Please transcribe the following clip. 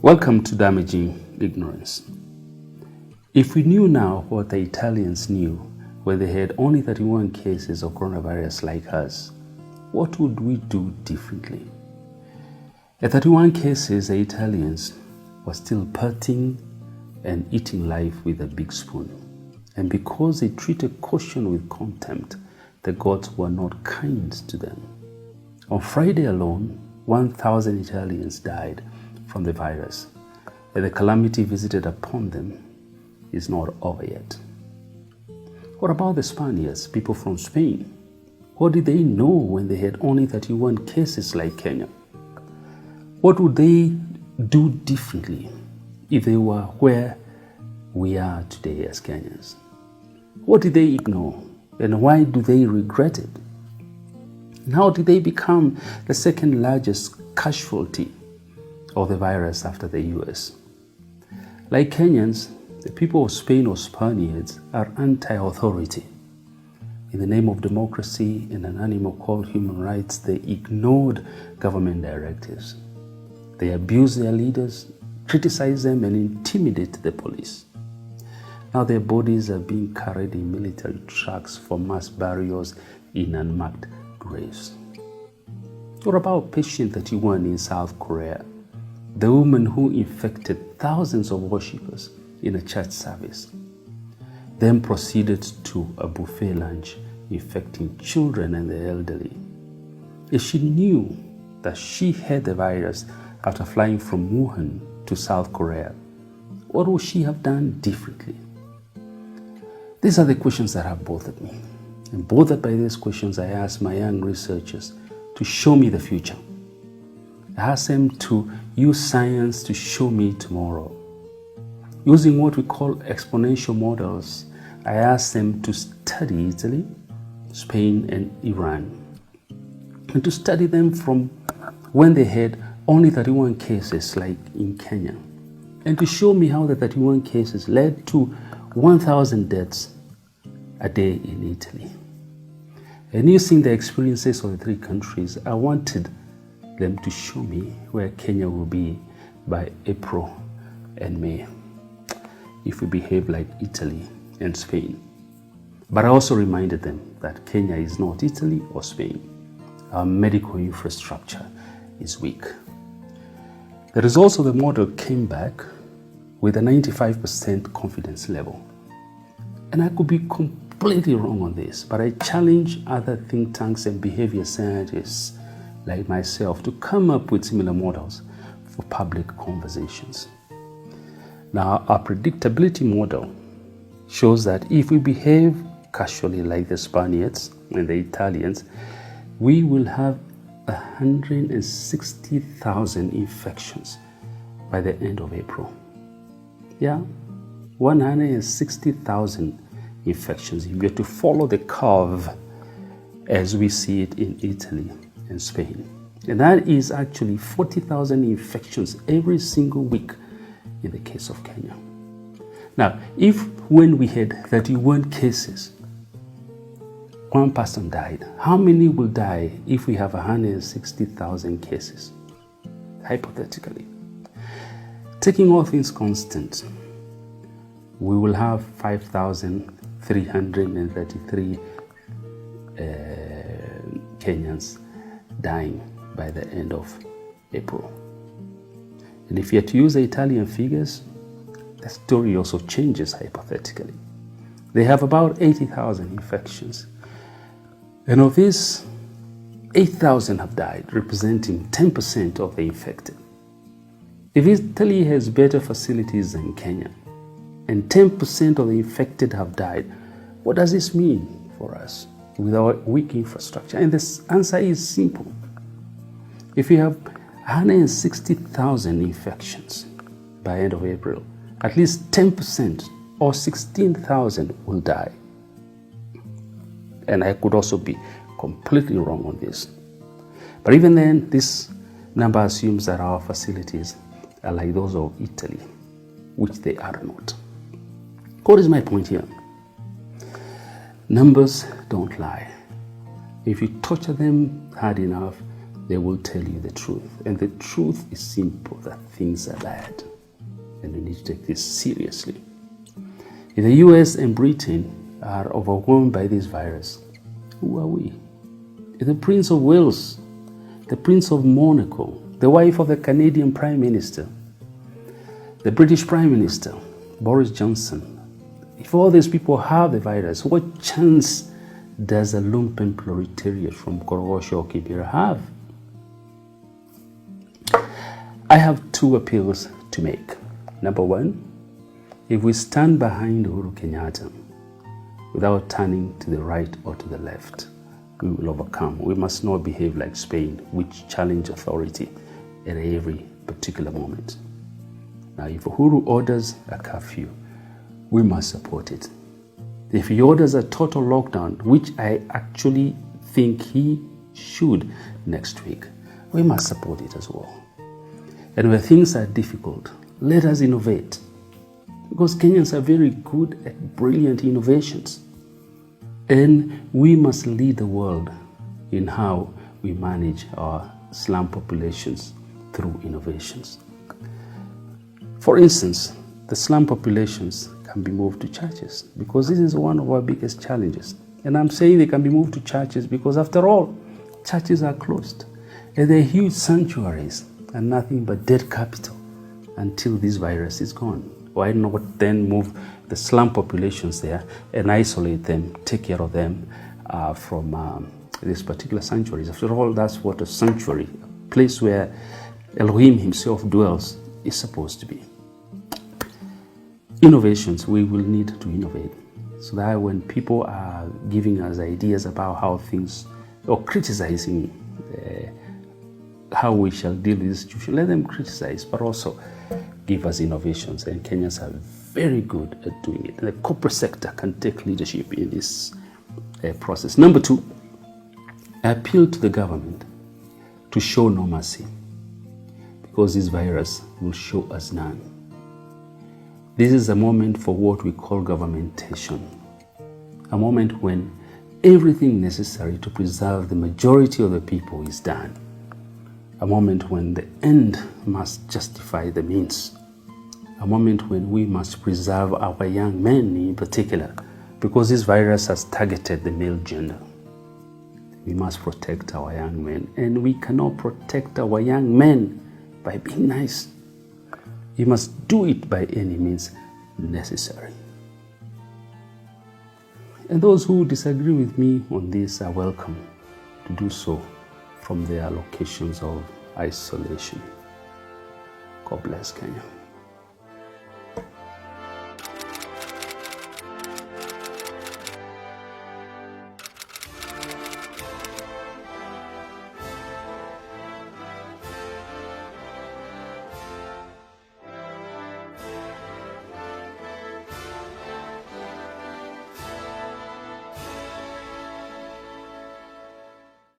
Welcome to Damaging Ignorance. If we knew now what the Italians knew when they had only 31 cases of coronavirus like us, what would we do differently? At 31 cases, the Italians were still partying and eating life with a big spoon. And because they treated caution with contempt, the gods were not kind to them. On Friday alone, 1,000 Italians died from the virus, and the calamity visited upon them is not over yet. What about the Spaniards, people from Spain? What did they know when they had only 31 cases like Kenya? What would they do differently if they were where we are today as Kenyans? What did they ignore, and why do they regret it? And how did they become the second largest casualty of the virus after the US? Like Kenyans, the people of Spain or Spaniards are anti-authority. In the name of democracy and an animal called human rights, they ignored government directives. They abused their leaders, criticized them, and intimidated the police. Now their bodies are being carried in military trucks for mass burials in unmarked graves. What about patient 31 in South Korea? The woman who infected thousands of worshippers in a church service, then proceeded to a buffet lunch infecting children and the elderly. If she knew that she had the virus after flying from Wuhan to South Korea, what would she have done differently? These are the questions that have bothered me. And bothered by these questions, I asked my young researchers to show me the future. I asked them to use science to show me tomorrow. Using what we call exponential models, I asked them to study Italy, Spain, and Iran, and to study them from when they had only 31 cases like in Kenya, and to show me how the 31 cases led to 1,000 deaths a day in Italy. And using the experiences of the three countries, I wanted them to show me where Kenya will be by April and May if we behave like Italy and Spain. But I also reminded them that Kenya is not Italy or Spain. Our medical infrastructure is weak. The results of the model came back with a 95% confidence level. And I could be completely wrong on this, but I challenge other think tanks and behavior scientists like myself to come up with similar models for public conversations. Now, our predictability model shows that if we behave casually like the Spaniards and the Italians, we will have 160,000 infections by the end of April. Yeah, 160,000 infections. You get to follow the curve as we see it in Italy and Spain. And that is actually 40,000 infections every single week in the case of Kenya. Now, if when we had 31 cases, one person died, how many will die if we have 160,000 cases? Hypothetically. Taking all things constant, we will have 5,333 Kenyans dying by the end of April. And if you had to use the Italian figures, the story also changes hypothetically. They have about 80,000 infections. And of these, 8,000 have died, representing 10% of the infected. If Italy has better facilities than Kenya, and 10% of the infected have died, what does this mean for us with our weak infrastructure? And the answer is simple. If you have 160,000 infections by end of April, at least 10% or 16,000 will die. And I could also be completely wrong on this. But even then, this number assumes that our facilities are like those of Italy, which they are not. What is my point here? Numbers don't lie. If you torture them hard enough, they will tell you the truth. And the truth is simple, that things are bad. And we need to take this seriously. If the US and Britain are overwhelmed by this virus, who are we? If the Prince of Wales, the Prince of Monaco, the wife of the Canadian Prime Minister, the British Prime Minister, Boris Johnson, if all these people have the virus, what chance does a lumpen proletariat from Korogosho or Kibera have? I have two appeals to make. Number one, if we stand behind Uhuru Kenyatta without turning to the right or to the left, we will overcome. We must not behave like Spain, which challenge authority at every particular moment. Now, if Uhuru orders a curfew, we must support it. If he orders a total lockdown, which I actually think he should next week, we must support it as well. And where things are difficult, let us innovate. Because Kenyans are very good at brilliant innovations. And we must lead the world in how we manage our slum populations through innovations. For instance, the slum populations can be moved to churches because this is one of our biggest challenges. And I'm saying they can be moved to churches because after all, churches are closed. And they're huge sanctuaries and nothing but dead capital until this virus is gone. Why not then move the slum populations there and isolate them, take care of them from these particular sanctuaries? After all, that's what a sanctuary, a place where Elohim himself dwells, is supposed to be. Innovations, we will need to innovate so that when people are giving us ideas about how things, or criticizing how we shall deal with this situation, let them criticize, but also give us innovations. And Kenyans are very good at doing it. And the corporate sector can take leadership in this process. Number two, I appeal to the government to show no mercy because this virus will show us none. This is a moment for what we call governmentation, a moment when everything necessary to preserve the majority of the people is done, a moment when the end must justify the means, a moment when we must preserve our young men in particular, because this virus has targeted the male gender. We must protect our young men, and we cannot protect our young men by being nice. We must do it by any means necessary. And those who disagree with me on this are welcome to do so from their locations of isolation. God bless Kenya.